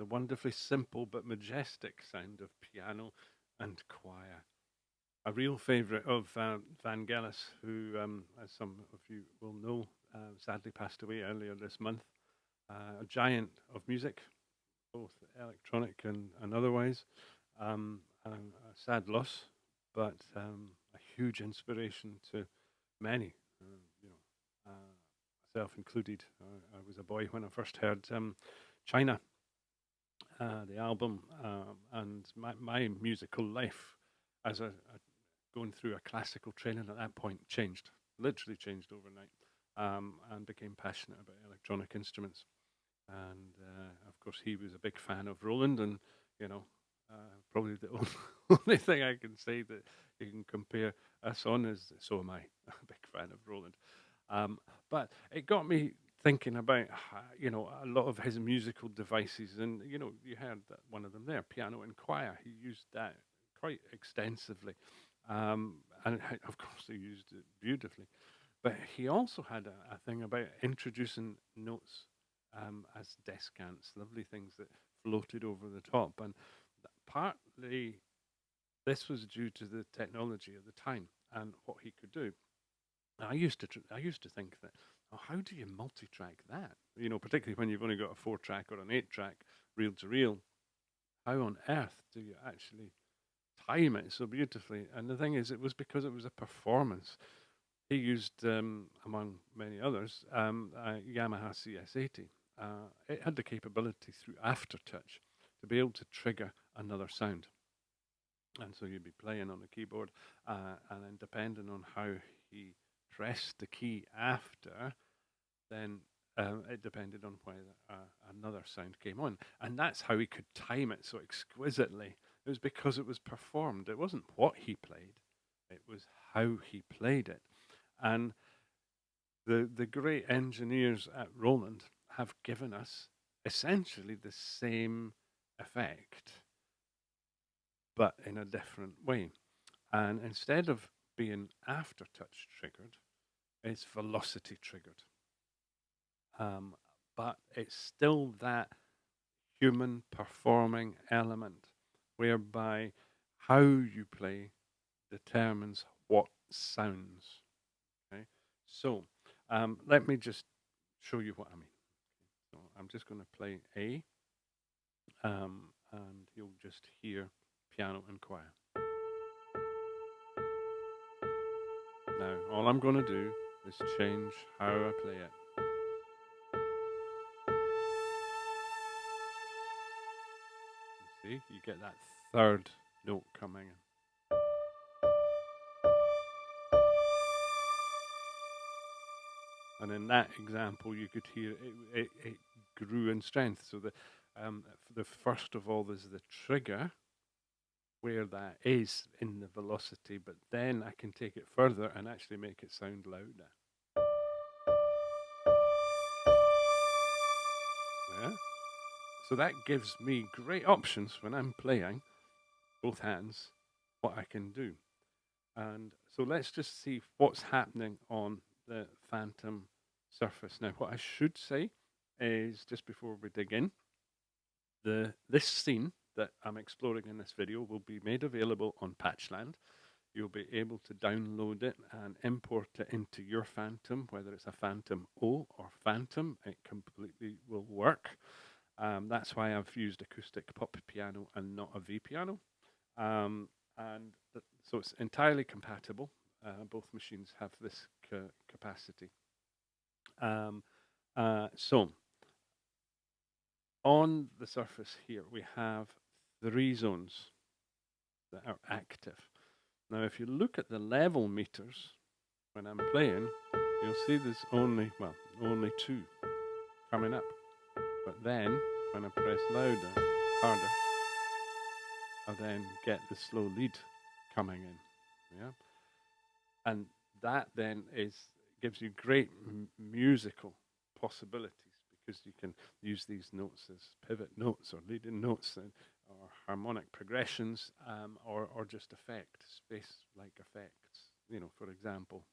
the wonderfully simple but majestic sound of piano and choir. A real favourite of Vangelis, who, as some of you will know, sadly passed away earlier this month. A giant of music, both electronic and otherwise. A sad loss, but a huge inspiration to many, you know, myself included. I was a boy when I first heard China, the album, and my musical life as a going through a classical training at that point changed, literally changed overnight, and became passionate about electronic instruments. And of course, he was a big fan of Roland, and you know, probably the only thing I can say that you can compare us on is so am I, a big fan of Roland. But it got me thinking about you know, a lot of his musical devices, and you know, you heard that one of them there, piano and choir. He used that quite extensively, and of course he used it beautifully. But he also had a thing about introducing notes as descants, lovely things that floated over the top, and partly this was due to the technology of the time and what he could do. I used to think that, oh, how do you multi-track that? You know, particularly when you've only got a 4-track or an 8-track reel to reel. How on earth do you actually time it so beautifully? And the thing is, it was because it was a performance. He used, among many others, a Yamaha CS80. It had the capability through aftertouch to be able to trigger another sound. And so you'd be playing on the keyboard, and then depending on how he pressed the key after, then it depended on whether another sound came on. And that's how he could time it so exquisitely. It was because it was performed. It wasn't what he played, it was how he played it. And the great engineers at Roland have given us essentially the same effect, but in a different way. And instead of being aftertouch triggered, it's velocity triggered. But it's still that human performing element whereby how you play determines what sounds. Okay, so let me just show you what I mean. So I'm just going to play A, and you'll just hear piano and choir. Now, all I'm going to do is change how I play it. You see, you get that third note coming in. And in that example, you could hear it grew in strength. So the first of all, there's the trigger, where that is in the velocity, but then I can take it further and actually make it sound louder. Yeah? So that gives me great options when I'm playing both hands, what I can do. And so let's just see what's happening on the Fantom surface. Now, what I should say is, just before we dig in, this scene that I'm exploring in this video will be made available on Patchland. You'll be able to download it and import it into your Fantom, whether it's a Fantom-0 or Fantom. It completely will work. That's why I've used acoustic pop piano and not a V piano. So it's entirely compatible. Both machines have this capacity. So on the surface here, we have 3 zones that are active. Now, if you look at the level meters, when I'm playing, you'll see there's only 2 coming up. But then, when I press louder, harder, I then get the slow lead coming in. Yeah, and that then gives you great musical possibilities, because you can use these notes as pivot notes or leading notes, or harmonic progressions, or just effects, space-like effects. You know, for example.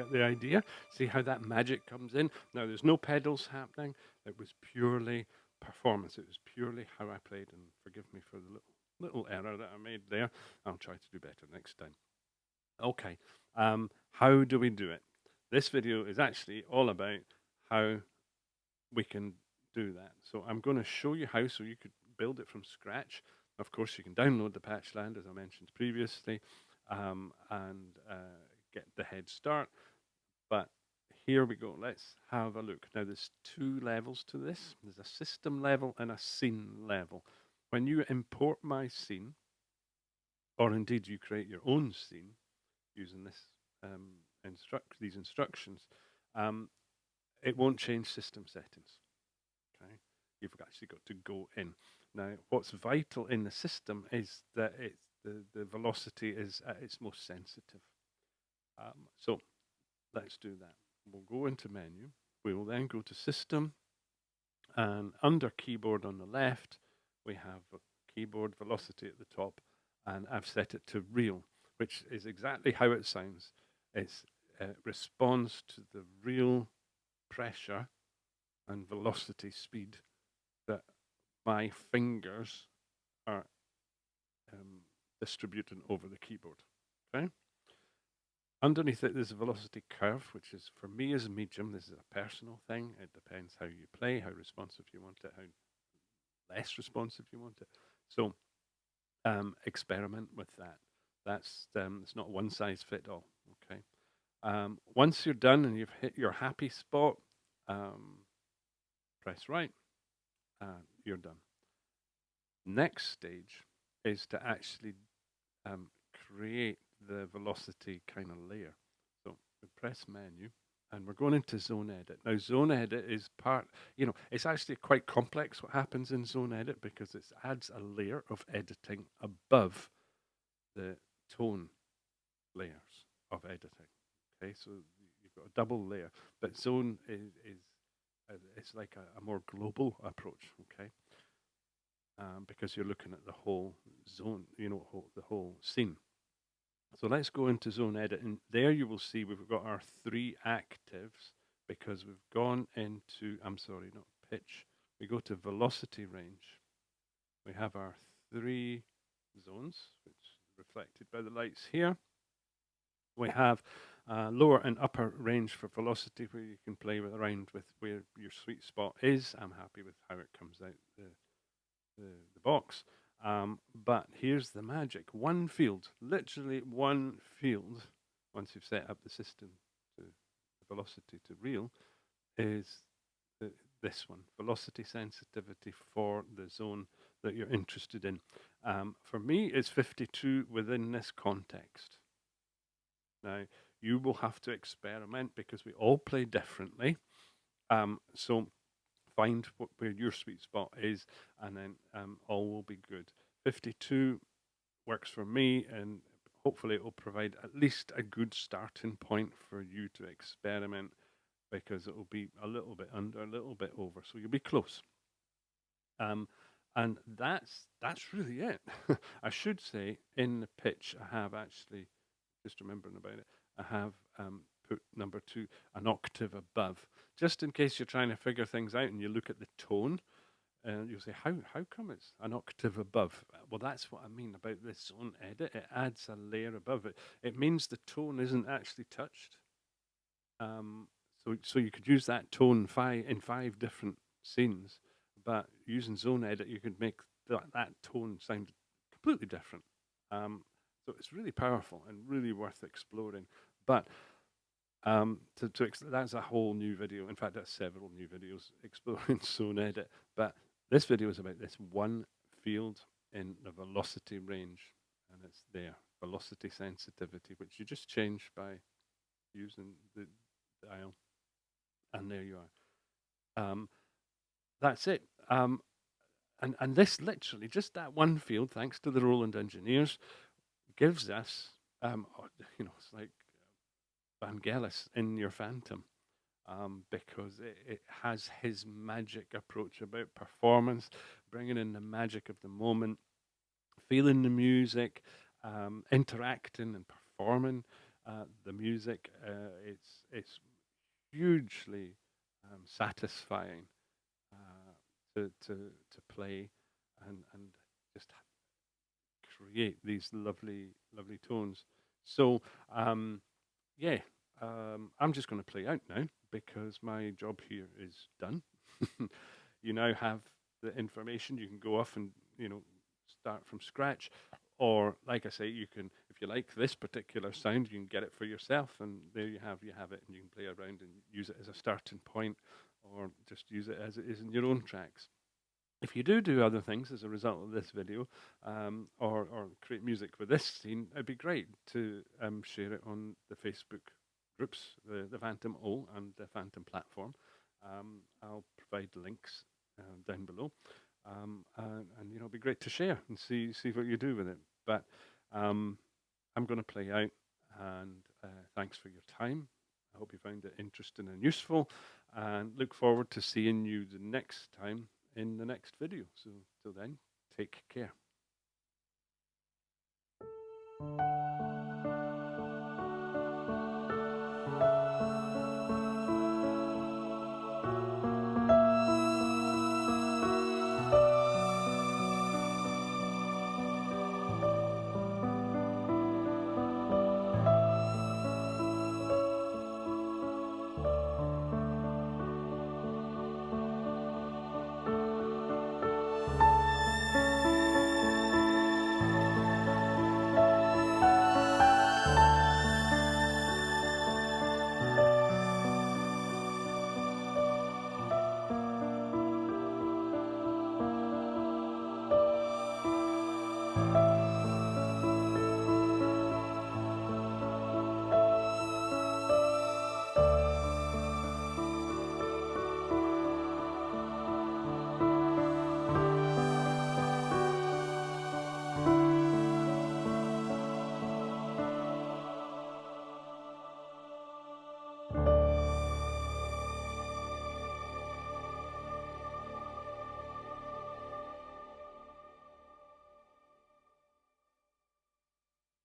get the idea? See how that magic comes in? Now, there's no pedals happening. It was purely performance. It was purely how I played, and forgive me for the little error that I made there. I'll try to do better next time. Okay, how do we do it? This video is actually all about how we can do that. So I'm going to show you how, so you could build it from scratch. Of course, you can download the patchland, as I mentioned previously, and get the head start. But here we go. Let's have a look. Now, there's two levels to this. There's a system level and a scene level. When you import my scene, or indeed you create your own scene using this these instructions, it won't change system settings. Okay, you've actually got to go in. Now, what's vital in the system is that the velocity is at its most sensitive. So let's do that. We'll go into menu. We will then go to system, and under keyboard on the left, we have keyboard velocity at the top, and I've set it to real, which is exactly how it sounds. It responds to the real pressure and velocity speed that my fingers are distributing over the keyboard. Okay. Underneath it, there's a velocity curve, which is, for me, is medium. This is a personal thing. It depends how you play, how responsive you want it, how less responsive you want it. So experiment with that. That's it's not one size fit all. Okay. Once you're done and you've hit your happy spot, press right. You're done. Next stage is to actually create the velocity kind of layer. So we press menu, and we're going into zone edit. Now, zone edit is part, it's actually quite complex what happens in zone edit, because it adds a layer of editing above the tone layers of editing. Okay, so you've got a double layer, but zone is it's like a more global approach. Okay, because you're looking at the whole zone, the whole scene. So let's go into zone edit, and there you will see we've got our three actives, because we've gone into, I'm sorry, not pitch. We go to velocity range. We have our three zones, which is reflected by the lights here. We have lower and upper range for velocity, where you can play around with where your sweet spot is. I'm happy with how it comes out the box. But here's the magic. One field, literally one field, once you've set up the system to the velocity to real, is this one, velocity sensitivity for the zone that you're interested in. For me, it's 52 within this context. Now, you will have to experiment, because we all play differently. So find where your sweet spot is, and then all will be good. 52 works for me, and hopefully it will provide at least a good starting point for you to experiment, because it will be a little bit under, a little bit over, so you'll be close. And that's really it. I should say, in the pitch, I have actually, just remembering about it, I have put number 2 an octave above, just in case you're trying to figure things out and you look at the tone, and you'll say, how come it's an octave above? Well, that's what I mean about this zone edit. It adds a layer above it. It means the tone isn't actually touched. So you could use that tone in 5 different scenes, but using zone edit, you could make that tone sound completely different. So it's really powerful and really worth exploring. But that's a whole new video. In fact, that's several new videos exploring zone edit. But this video is about this one field in the velocity range, and it's there, velocity sensitivity, which you just change by using the dial, and there you are. That's it. And this literally, just that one field, thanks to the Roland engineers, gives us, it's like Vangelis in your Fantom, because it has his magic approach about performance, bringing in the magic of the moment, feeling the music, interacting and performing. the music. It's hugely satisfying to play and just create these lovely tones. So yeah, I'm just going to play out now because my job here is done. You now have the information. You can go off and start from scratch, or like I say, you can, if you like this particular sound, you can get it for yourself, and there you have it, and you can play around and use it as a starting point, or just use it as it is in your own tracks. If you do other things as a result of this video, or create music with this scene, it'd be great to share it on the Facebook groups, the Fantom-0 and the Fantom platform. I'll provide links down below, and it'd be great to share and see what you do with it. But I'm going to play out, and thanks for your time. I hope you found it interesting and useful, and look forward to seeing you the next time in the next video. So till then, take care.